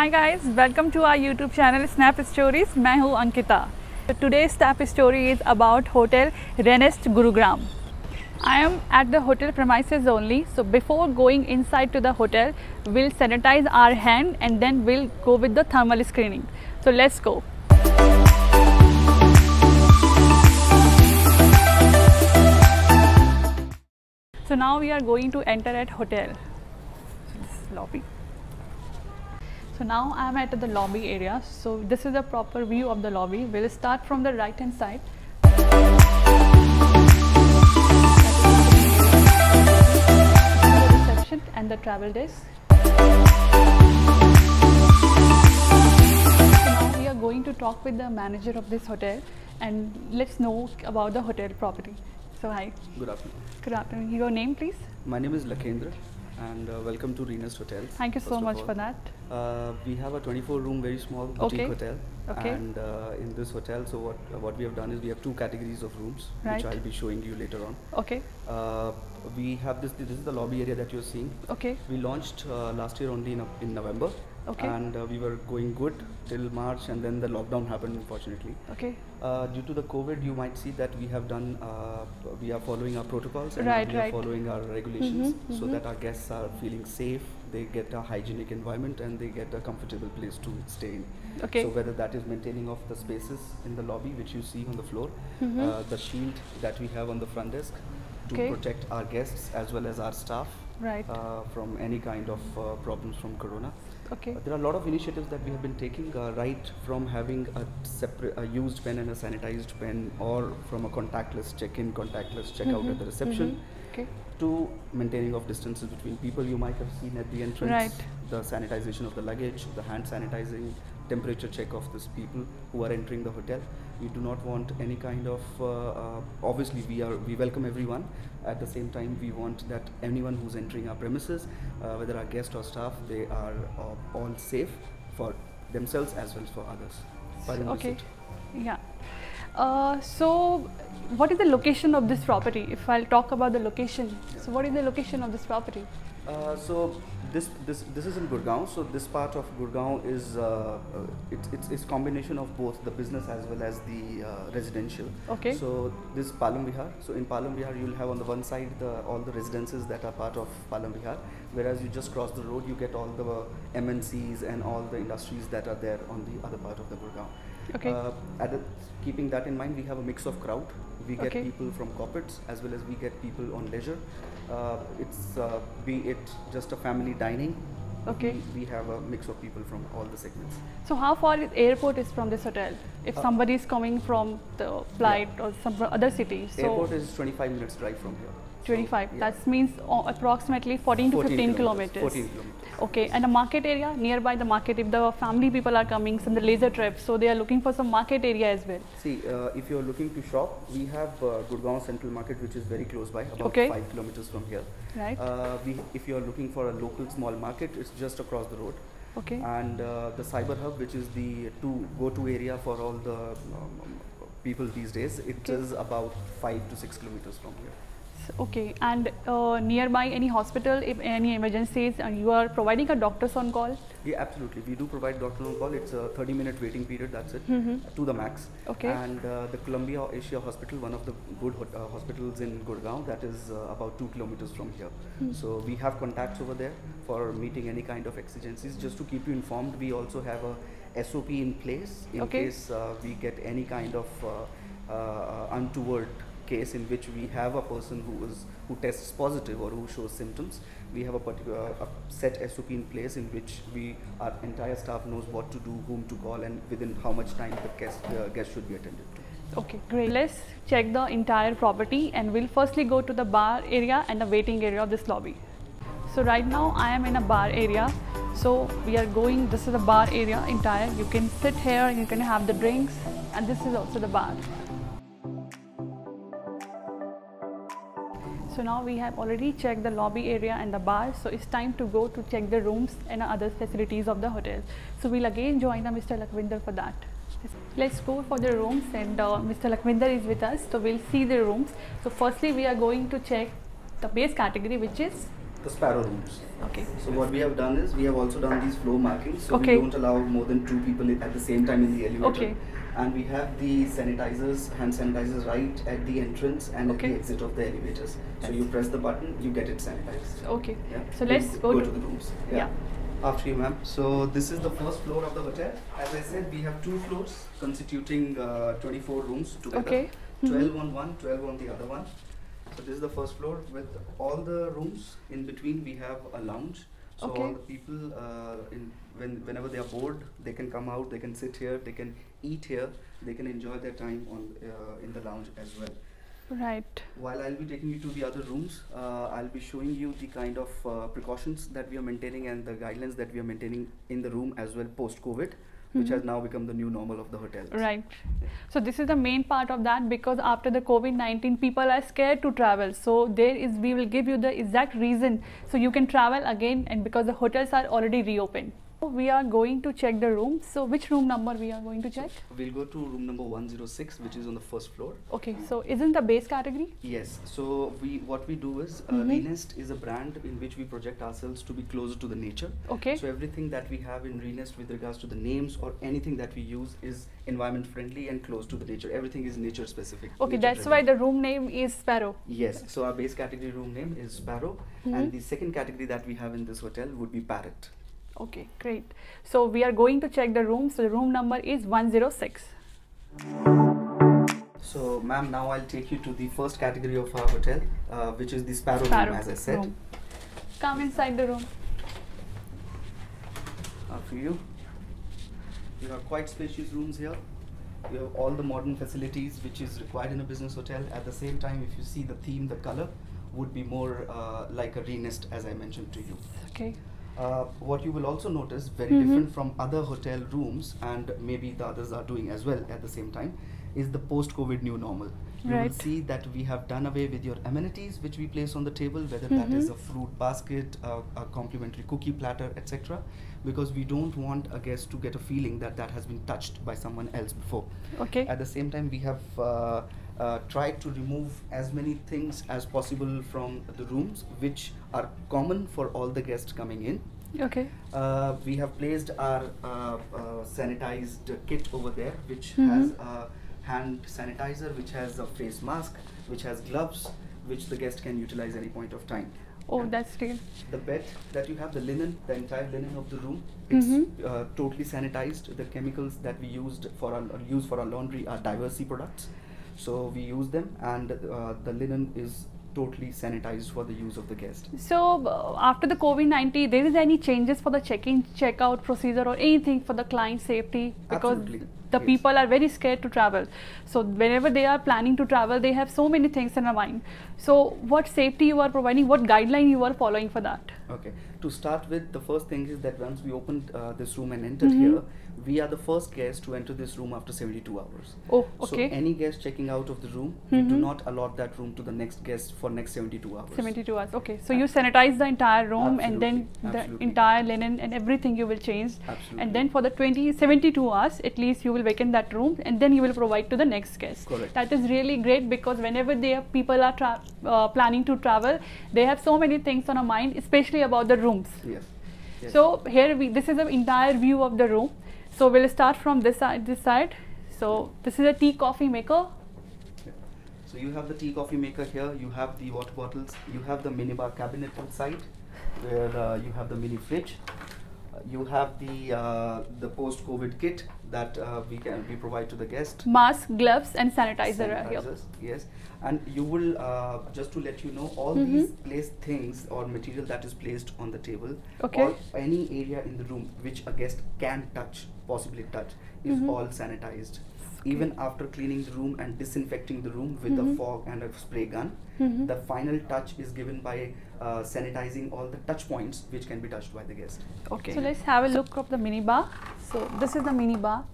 Hi guys, welcome to our YouTube channel Snap Stories. मैं हूँ Ankita. So today's Snap story is about Hotel Renest Gurugram. I am at the hotel premises only. So before going inside to the hotel, we'll sanitize our hand and then we'll go with the thermal screening. So let's go. So now we are going to enter at hotel. So this is lobby. So now I am at the lobby area. So this is a proper view of the lobby. We'll start from the right hand side. The reception and the travel desk. So now we are going to talk with the manager of this hotel and let's know about the hotel property. So hi. Good afternoon. Good afternoon. Your name please? My name is Lakendra and welcome to Renest Hotel. Thank you so much for that. We have a 24-room very small boutique hotel. Okay. And in this hotel, so what we have done is we have two categories of rooms, which I'll be showing you later on. Okay. We have this is the lobby area that you're seeing. Okay. We launched last year only in November. Okay. And we were going good till March, and then the lockdown happened, unfortunately. Okay. Due to the COVID, you might see that we have done, we are following our protocols and we are following our regulations so that our guests are feeling safe, they get a hygienic environment and they get a comfortable place to stay in. Okay. So whether that is maintaining of the spaces in the lobby, which you see on the floor, the shield that we have on the front desk to protect our guests as well as our staff from any kind of problems from Corona. Okay. There are a lot of initiatives that we have been taking, right from having a used pen and a sanitized pen, or from a contactless check-in, contactless check-out at the reception, to maintaining of distances between people. You might have seen at the entrance the sanitization of the luggage, the hand sanitizing, temperature check of these people who are entering the hotel. We do not want any kind of, obviously we welcome everyone. At the same time, we want that anyone who's entering our premises, whether our guest or staff, they are all safe for themselves as well as for others. Okay. Yeah. So what is the location of this property? If I'll talk about the location, so what is the location of this property? So this is in Gurgaon. So this part of Gurgaon is it's combination of both the business as well as the residential. Okay. So this is Palam Vihar. So in Palam Vihar, you'll have on the one side all the residences that are part of Palam Vihar, whereas you just cross the road, you get all the MNCs and all the industries that are there on the other part of the Gurgaon. Okay. Keeping that in mind, we have a mix of crowd. We get people from corporates as well as we get people on leisure. Be it just a family dining. Okay. We have a mix of people from all the segments. So how far is airport is from this hotel? If somebody is coming from the flight or some other city. So airport is 25 minutes drive from here. 25. So, that means approximately 14 to 15 kilometers. 14 kilometers. Okay, and the market area nearby the market, if the family people are coming, some the leisure trips, so they are looking for some market area as well. See, if you are looking to shop, we have Gurgaon Central Market, which is very close by, about 5 kilometers from here. Right. If you are looking for a local small market, it's just across the road. Okay. And the Cyber Hub, which is the go-to area for all the people these days, it is about 5 to 6 kilometers from here. Okay, and nearby any hospital, if any emergencies, and you are providing a doctors on call? Yeah, absolutely. We do provide doctor on call. It's a 30-minute waiting period, that's it, to the max. Okay. And the Columbia Asia Hospital, one of the good hospitals in Gurgaon, that is about 2 kilometers from here. So we have contacts over there for meeting any kind of exigencies. Just to keep you informed, we also have a SOP in place in case we get any kind of untoward case in which we have a person who tests positive or who shows symptoms. We have a particular set SOP in place in which our entire staff knows what to do, whom to call, and within how much time the guest should be attended to. Okay, great. Let's check the entire property and we'll firstly go to the bar area and the waiting area of this lobby. So right now I am in a bar area. So we are going, this is the bar area entire. You can sit here and you can have the drinks, and this is also the bar. So now we have already checked the lobby area and the bar, so it's time to go to check the rooms and other facilities of the hotel. So we'll again join Mr. Lakwinder for that. Let's go for the rooms, and Mr. Lakwinder is with us, so we'll see the rooms. So firstly we are going to check the base category, which is the Sparrow rooms. Okay. So what we have done is we have also done these floor markings. So Okay. we don't allow more than 2 people at the same time in the elevator. Okay. And we have the sanitizers, hand sanitizers right at the entrance and Okay. at the exit of the elevators. So you press the button, you get it sanitized. Okay. Yeah. So let's go to the rooms. Yeah. After you, ma'am. So this is the first floor of the hotel. As I said, we have 2 floors constituting 24 rooms together. Okay. 12 on one, 12 on the other one. So this is the first floor. With all the rooms in between, we have a lounge. So Okay. all the people, whenever they are bored, they can come out. They can sit here. They can eat here. They can enjoy their time in the lounge as well. Right. While I'll be taking you to the other rooms, I'll be showing you the kind of precautions that we are maintaining and the guidelines that we are maintaining in the room as well post-COVID, which has now become the new normal of the hotel. Right. So this is the main part of that, because after the COVID-19, people are scared to travel. So we will give you the exact reason so you can travel again, and because the hotels are already reopened. We are going to check the rooms. So which room number we are going to check? So we'll go to room number 106, which is on the first floor. Okay. So isn't the base category? Yes. So what we do is Renest is a brand in which we project ourselves to be closer to the nature. Okay. So everything that we have in Renest with regards to the names or anything that we use is environment friendly and close to the nature. Everything is nature specific. Okay, nature that's driven. why the room name is Sparrow. Yes. So our base category room name is Sparrow, and the second category that we have in this hotel would be Parrot. Okay, great. So we are going to check the room. So the room number is 106. So, ma'am, now I'll take you to the first category of our hotel, which is the Sparrow room, as I said. Room. Come inside the room. After you, you have quite spacious rooms here. You have all the modern facilities which is required in a business hotel. At the same time, if you see the theme, the color would be more like a Renest, as I mentioned to you. Okay. What you will also notice, very different from other hotel rooms, and maybe the others are doing as well at the same time, is the post-COVID new normal. You will see that we have done away with your amenities which we place on the table, whether that is a fruit basket, a complimentary cookie platter, etc. Because we don't want a guest to get a feeling that that has been touched by someone else before. Okay. At the same time, we have tried to remove as many things as possible from the rooms which are common for all the guests coming in. Okay. We have placed our sanitized kit over there, which has a hand sanitizer, which has a face mask, which has gloves, which the guest can utilize any point of time. Oh, that's real. The bed that you have, the linen, the entire linen of the room, it's totally sanitized. The chemicals that we use for our laundry are Diversey products, so we use them, and the linen is totally sanitized for the use of the guest. So after the COVID-19, there is any changes for the check-in, check-out procedure or anything for the client safety? Because Absolutely. the people are very scared to travel. So whenever they are planning to travel, they have so many things in their mind. So what safety you are providing, what guideline you are following for that? Okay. To start with, the first thing is that once we opened this room and entered here, we are the first guest to enter this room after 72 hours. Oh, okay. So any guest checking out of the room, we do not allot that room to the next guest for next 72 hours. 72 hours. Okay. So you sanitize the entire room, and then Absolutely. the entire linen and everything you will change. Absolutely. And then for the 72 hours, at least you will vacate that room, and then you will provide to the next guest. Correct. That is really great, because whenever people are planning to travel, they have so many things on their mind, especially about the rooms. Yes. Yes. So here this is the entire view of the room. So we'll start from this side. So this is a tea coffee maker. So you have the tea coffee maker here, you have the water bottles, you have the minibar cabinet inside, where you have the mini fridge. You have the post-COVID kit that we provide to the guest. Mask, gloves, and sanitizer are here. Sanitizers, yes. And you will, just to let you know, all these placed things or material that is placed on the table, or any area in the room which a guest can touch, possibly touch, is all sanitized. Even after cleaning the room and disinfecting the room with a fog and a spray gun, the final touch is given by sanitizing all the touch points which can be touched by the guest. Okay. So let's have a look of the mini bar. So this is the mini bar.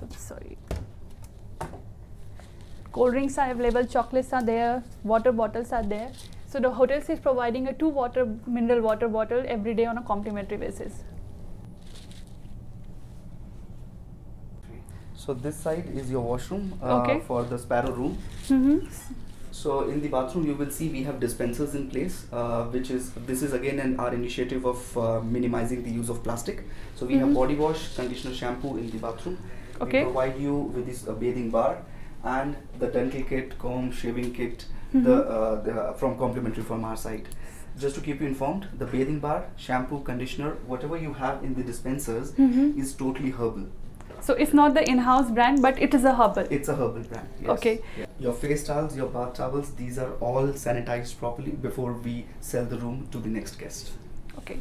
Oops, sorry. Cold drinks are available, chocolates are there, water bottles are there. So the hotel is providing a 2 mineral water bottle every day on a complimentary basis. So this side is your washroom Okay. for the Sparrow room. So in the bathroom, you will see we have dispensers in place, this is again our initiative of minimizing the use of plastic. So we have body wash, conditioner, shampoo in the bathroom. Okay. We provide you with this bathing bar and the dental kit, comb, shaving kit, from complimentary from our side. Just to keep you informed, the bathing bar, shampoo, conditioner, whatever you have in the dispensers is totally herbal. So it's not the in-house brand, but it is a herbal. It's a herbal brand. Yes. Okay. Yeah. Your face towels, your bath towels, these are all sanitized properly before we sell the room to the next guest. Okay.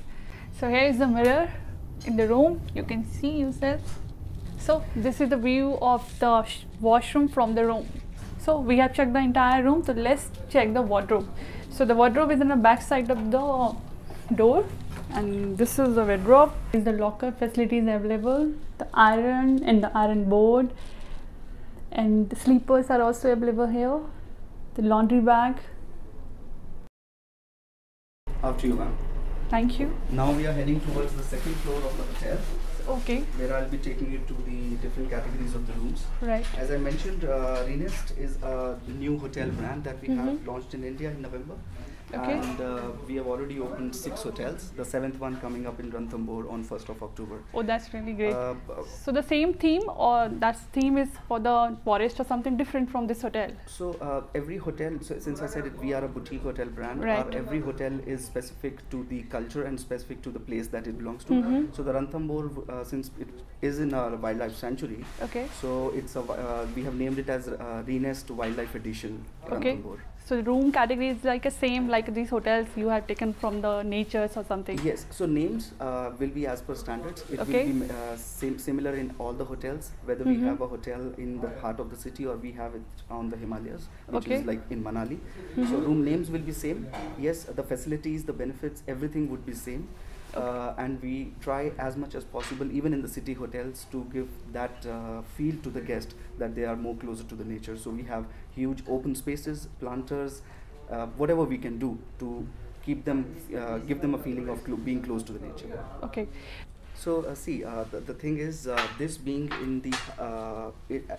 So here is the mirror in the room. You can see yourself. So this is the view of the washroom from the room. So we have checked the entire room. So let's check the wardrobe. So the wardrobe is in the back side of the door. And this is the wardrobe. Is the locker facilities available, the iron and the iron board, and the sleepers are also available here, the laundry bag. After you, ma'am. Thank you. Now we are heading towards the second floor of the hotel. Okay. Where I'll be taking you to the different categories of the rooms. Right. As I mentioned, Renest is a new hotel brand that we have launched in India in November. Okay. And we have already opened 6 hotels, the 7th one coming up in Ranthambore on 1st of October. Oh, that's really great. So the same theme, or that theme is for the forest or something different from this hotel? So every hotel, so since I said it, we are a boutique hotel brand. Right. Every hotel is specific to the culture and specific to the place that it belongs to. So the Ranthambore, since it is in a wildlife sanctuary, Okay. so it's a we have named it as Renest Wildlife Edition Ranthambore. So the room category is like a same like these hotels you have taken from the natures or something? Yes, so names will be as per standards. It will be similar in all the hotels, whether we have a hotel in the heart of the city or we have it on the Himalayas, which is like in Manali. So room names will be same. Yes, the facilities, the benefits, everything would be same. And we try as much as possible, even in the city hotels, to give that feel to the guest that they are more closer to the nature. So we have huge open spaces, planters, whatever we can do to keep them, give them a feeling of being close to the nature. Okay. So see, the thing is, this being in the,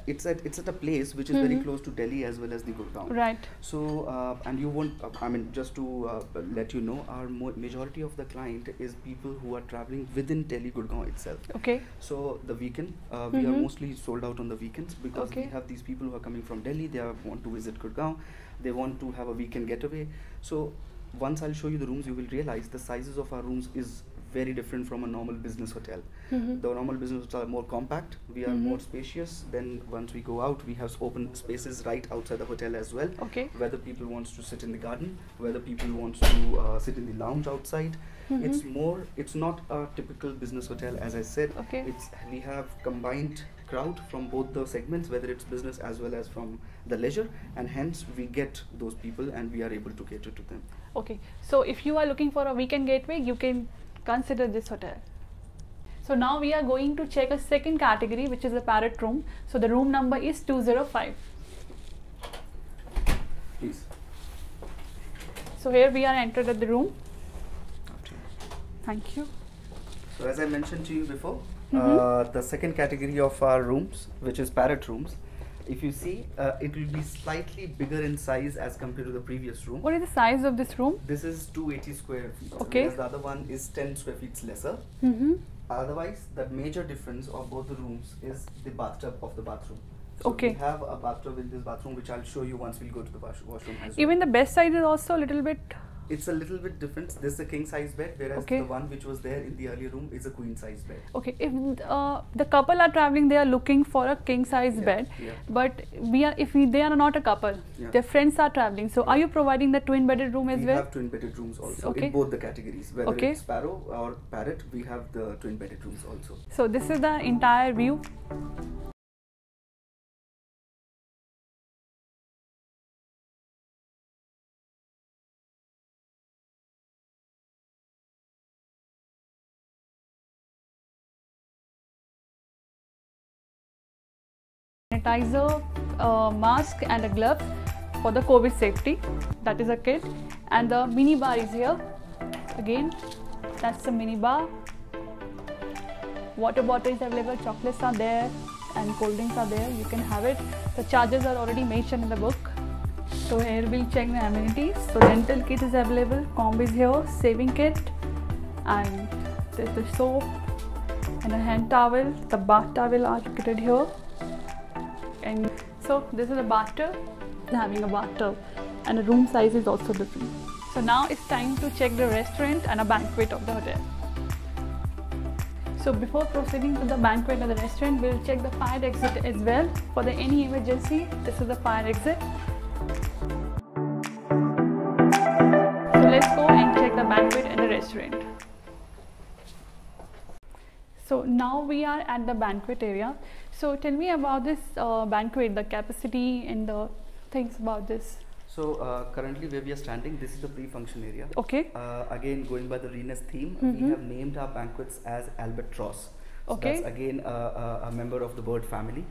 it's at a place which is very close to Delhi as well as the Gurgaon. Right. So and you won't, I mean, just to let you know, our majority of the client is people who are traveling within Delhi, Gurgaon itself. Okay. So the weekend, we are mostly sold out on the weekends because we have these people who are coming from Delhi, they want to visit Gurgaon, they want to have a weekend getaway. So once I'll show you the rooms, you will realize the sizes of our rooms is very different from a normal business hotel. The normal business hotels are more compact, we are more spacious. Then once we go out, we have open spaces right outside the hotel as well. Okay. Whether people wants to sit in the garden, whether people wants to sit in the lounge outside. It's not a typical business hotel, as I said. Okay. We have combined crowd from both the segments, whether it's business as well as from the leisure, and hence we get those people and we are able to cater to them. Okay. So if you are looking for a weekend gateway, you can consider this hotel. So now we are going to check a second category, which is a parrot room. So the room number is 205. Please. So here we are entered at the room. Thank you. So as I mentioned to you before, the second category of our rooms, which is parrot rooms, if you see, it will be slightly bigger in size as compared to the previous room. What is the size of this room? This is 280 square feet, Okay. whereas the other one is 10 square feet lesser. Otherwise, the major difference of both the rooms is the bathtub of the bathroom. So Okay. we have a bathtub in this bathroom, which I'll show you once we go to the washroom as well. Even the bed size is also a little bit. It's a little bit different. This is a king size bed, whereas Okay. the one which was there in the earlier room is a queen size bed. Okay, if the couple are traveling, they are looking for a king size bed. Yeah. But they are not a couple. Yeah. Their friends are traveling. So are you providing the twin bedded room as We well? have twin bedded rooms also Okay. in both the categories. Whether Okay. it's sparrow or parrot, we have the twin bedded rooms also. So this is the entire view. Sanitizer, mask and a glove for the COVID safety. That is a kit. And the mini bar is here. Again, that's the mini bar. Water bottle is available, chocolates are there and cold drinks are there. You can have it. The charges are already mentioned in the book. So here we'll check the amenities. So dental kit is available, comb is here, shaving kit, and there's the soap and a hand towel. The bath towel are located here. And so this is a bathtub, having a bathtub, and the room size is also different. So now it's time to check the restaurant and a banquet of the hotel. So before proceeding to the banquet or the restaurant, we'll check the fire exit as well. For any emergency, this is the fire exit. So let's go and check the banquet and the restaurant. So now we are at the banquet area. So tell me about this banquet, the capacity and the things about this. So currently where we are standing, this is the pre-function area. Okay. Again, going by the Renest theme, we have named our banquets as Albatross. So Okay. that's again a member of the bird family.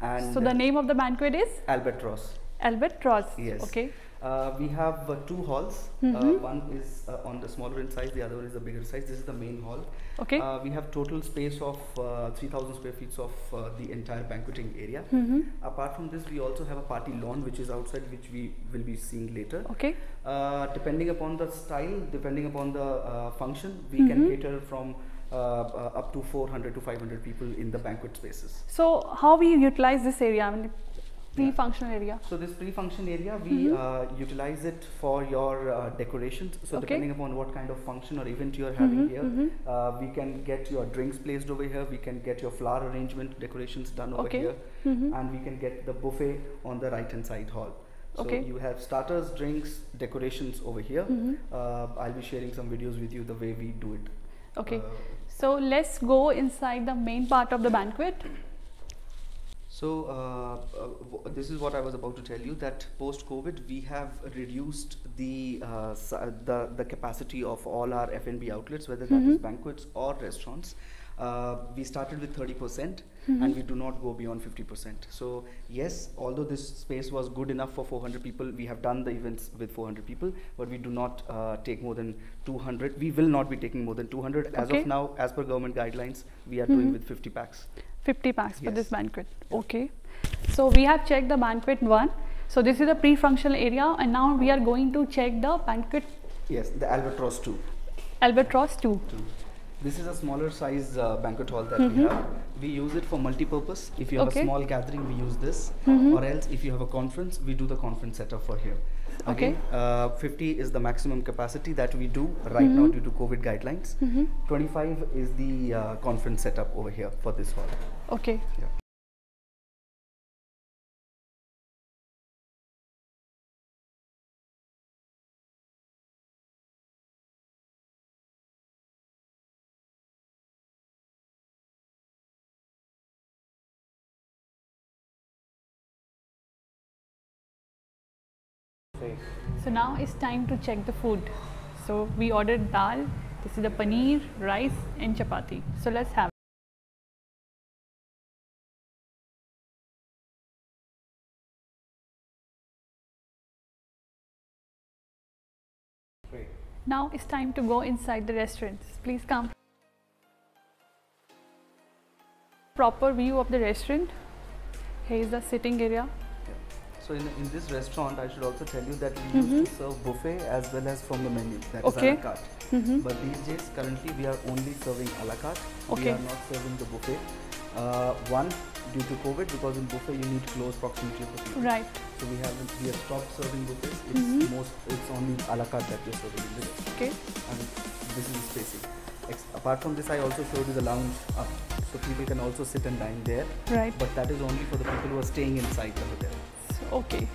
And So the name of the banquet is Albatross. Albatross. Yes. Okay. We have two halls. One is on the smaller in size, the other one is the bigger size. This is the main hall. Okay. We have total space of 3,000 square feet of the entire banqueting area. Apart from this, we also have a party lawn which is outside, which we will be seeing later. Okay. Depending upon the style, depending upon the function, we can cater from up to 400 to 500 people in the banquet spaces. So how we utilize this area? I mean, pre-functional area. So this pre-function area, we utilize it for your decorations. So Okay. depending upon what kind of function or event you are having here, we can get your drinks placed over here. We can get your flower arrangement decorations done over Okay. here, and we can get the buffet on the right-hand side hall. So Okay. you have starters, drinks, decorations over here. I'll be sharing some videos with you the way we do it. Okay. So let's go inside the main part of the banquet. So this is what I was about to tell you, that post-COVID we have reduced the capacity of all our F&B outlets, whether that is banquets or restaurants. We started with 30% and we do not go beyond 50%. So yes, although this space was good enough for 400 people, we have done the events with 400 people, but we do not take more than 200. We will not be taking more than 200. As Okay. of now, as per government guidelines, we are doing with 50 packs. 50 packs for Yes. this banquet. Okay. So we have checked the banquet 1. So this is the pre-functional area, and now we are going to check the banquet Yes, the Albatross 2. Albatross 2. This is a smaller size banquet hall that we have. We use it for multi-purpose. If you have Okay. a small gathering, we use this. Or else, if you have a conference, we do the conference setup for here. Okay. Again, 50 is the maximum capacity that we do right now due to COVID guidelines. 25 is the conference setup over here for this hall. Okay. Yeah. So now it's time to check the food. So we ordered dal. This is the paneer, rice, and chapati. So let's have. Great. Now it's time to go inside the restaurant. Please come. Proper view of the restaurant. Here is the sitting area. So in this restaurant, I should also tell you that we used to serve buffet as well as from the menu, that is Okay. a la carte. But these days, currently, we are only serving a la carte. We Okay. are not serving the buffet. One, due to COVID, because in buffet you need close proximity of the people. Right. So we have stopped serving buffets. It's only a la carte that we are serving in the restaurant. Okay. And this is the spacing. Apart from this, I also showed you the lounge up, so people can also sit and dine there. Right. But that is only for the people who are staying inside the hotel. Okay.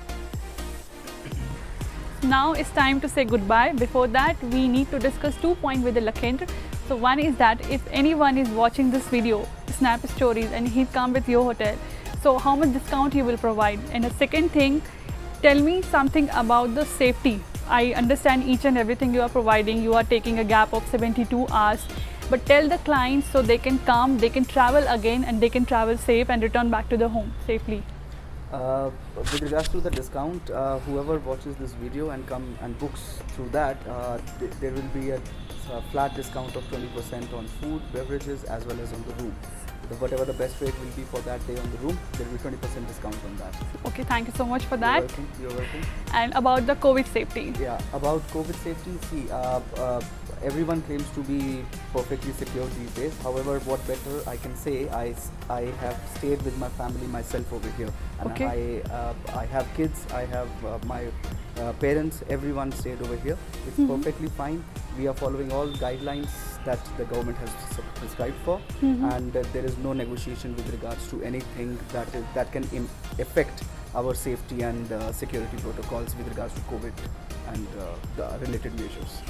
Now it's time to say goodbye. Before that, we need to discuss 2 points with the Lakendra. So one is that if anyone is watching this video, Snap Stories, and he come with your hotel, so how much discount you will provide? And the second thing, tell me something about the safety. I understand each and everything you are providing. You are taking a gap of 72 hours. But tell the clients so they can come, they can travel again, and they can travel safe and return back to the home safely. With regards to the discount, whoever watches this video and come and books through that, there will be a flat discount of 20% on food, beverages, as well as on the room. whatever the best rate will be for that day on the room, there will be 20% discount on that. Okay, thank you so much for that. You're welcome. And about the COVID safety. Yeah, about COVID safety, see, everyone claims to be perfectly secure these days. However, what better I can say, I have stayed with my family myself over here. And Okay. I have kids, I have my parents, everyone stayed over here. It's perfectly fine. We are following all guidelines that the government has prescribed for, and there is no negotiation with regards to anything that can affect our safety and security protocols with regards to COVID and the related measures.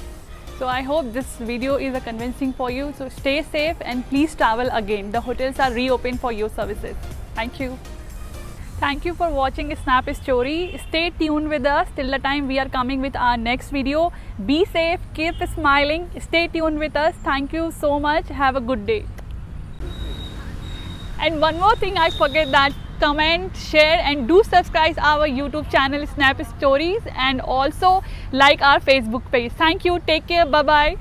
So I hope this video is convincing for you. So stay safe and please travel again. The hotels are reopened for your services. Thank you. Thank you for watching Snap Story. Stay tuned with us till the time we are coming with our next video. Be safe, keep smiling, stay tuned with us. Thank you so much. Have a good day. And one more thing I forget, that comment, share and do subscribe our YouTube channel Snap Stories, and also like our Facebook page. Thank you. Take care. Bye-bye.